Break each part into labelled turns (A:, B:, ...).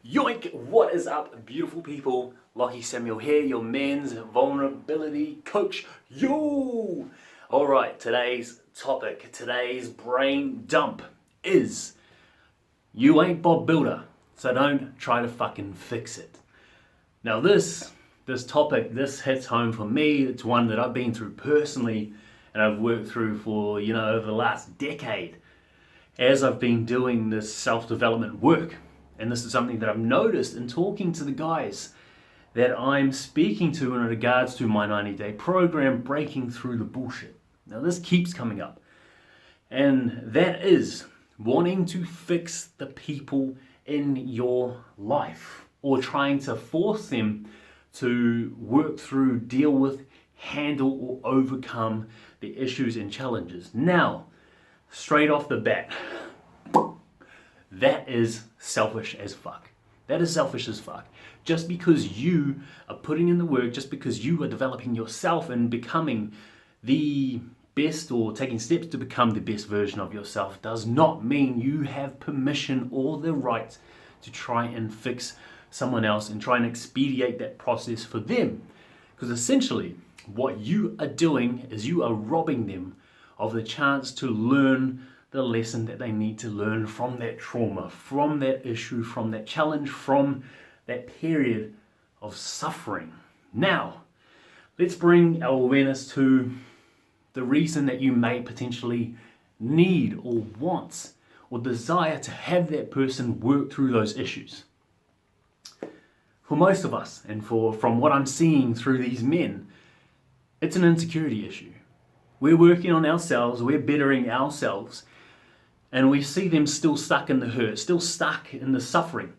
A: Yoink! What is up, beautiful people? Lockie Samuel here, your men's vulnerability coach. Yo! Alright, today's topic, today's brain dump is you ain't Bob Builder, so don't try to fucking fix it. Now this topic, this hits home for me. It's one that I've been through personally and I've worked through for, over the last decade as I've been doing this self-development work. And this is something that I've noticed in talking to the guys that I'm speaking to in regards to my 90-day program, Breaking Through the Bullshit. Now this keeps coming up. And that is wanting to fix the people in your life or trying to force them to work through, deal with, handle or overcome the issues and challenges. Now, straight off the bat, that is selfish as fuck. That is selfish as fuck. Just because you are putting in the work, just because you are developing yourself and becoming the best or taking steps to become the best version of yourself does not mean you have permission or the right to try and fix someone else and try and expedite that process for them. Because essentially, what you are doing is you are robbing them of the chance to learn the lesson that they need to learn from that trauma, from that issue, from that challenge, from that period of suffering. Now, let's bring our awareness to the reason that you may potentially need or want or desire to have that person work through those issues. For most of us, and from what I'm seeing through these men, it's an insecurity issue. We're working on ourselves, we're bettering ourselves, and we see them still stuck in the hurt, still stuck in the suffering.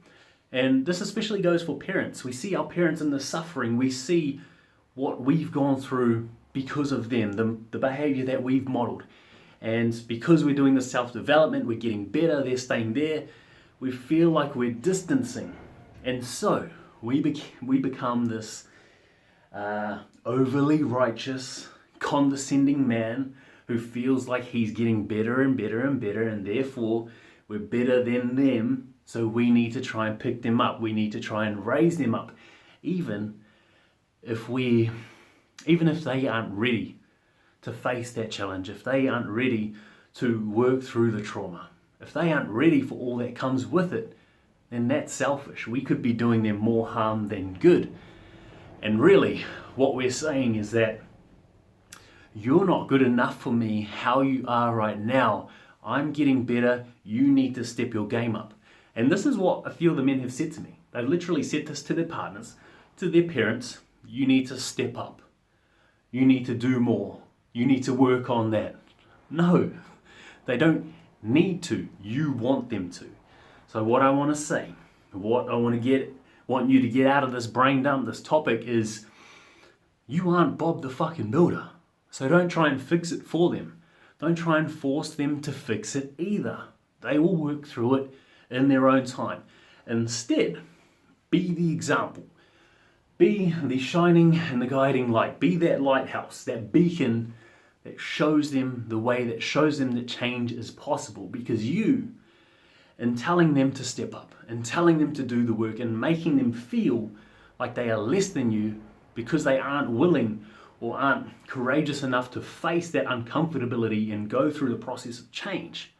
A: And this especially goes for parents. We see our parents in the suffering. We see what we've gone through because of them, the behavior that we've modeled. And because we're doing the self-development, we're getting better, they're staying there, we feel like we're distancing. And so we become this overly righteous, condescending man who feels like he's getting better and better and better, and therefore we're better than them, so we need to try and pick them up. We need to try and raise them up, even if they aren't ready to face that challenge, if they aren't ready to work through the trauma, if they aren't ready for all that comes with it, then that's selfish. We could be doing them more harm than good. And really, what we're saying is that you're not good enough for me how you are right now. I'm getting better. You need to step your game up. And this is what a few of the men have said to me. They've literally said this to their partners, to their parents. You need to step up. You need to do more. You need to work on that. No, they don't need to. You want them to. So what I want to say, what I want you to get out of this brain dump, this topic is, you aren't Bob the fucking Builder. So don't try and fix it for them. Don't try and force them to fix it either. They will work through it in their own time. Instead, be the example. Be the shining and the guiding light. Be that lighthouse, that beacon that shows them the way, that shows them that change is possible. Because you, in telling them to step up, and telling them to do the work, and making them feel like they are less than you because they aren't willing or aren't courageous enough to face that uncomfortability and go through the process of change.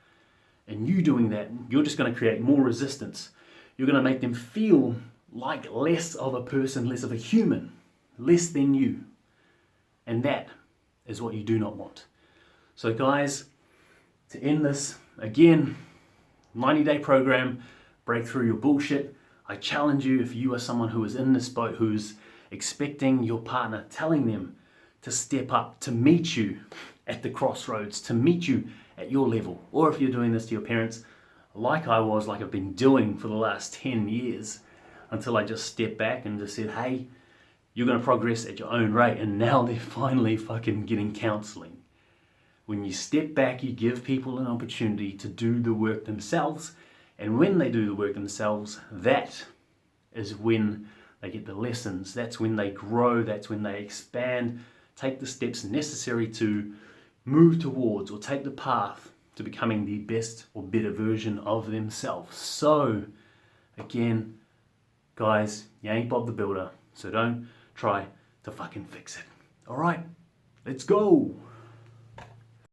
A: And you doing that, you're just going to create more resistance. You're going to make them feel like less of a person, less of a human, less than you. And that is what you do not want. So guys, to end this, again, 90-day program, break through your bullshit. I challenge you, if you are someone who is in this boat, who's expecting your partner, telling them to step up, to meet you at the crossroads, to meet you at your level. Or if you're doing this to your parents, like I've been doing for the last 10 years, until I just stepped back and just said, hey, you're going to progress at your own rate. And now they're finally fucking getting counseling. When you step back, you give people an opportunity to do the work themselves. And when they do the work themselves, that is when they get the lessons. That's when they grow. That's when they expand. Take the steps necessary to move towards or take the path to becoming the best or better version of themselves. So, again, guys, you ain't Bob the Builder, so don't try to fucking fix it. All right, let's go.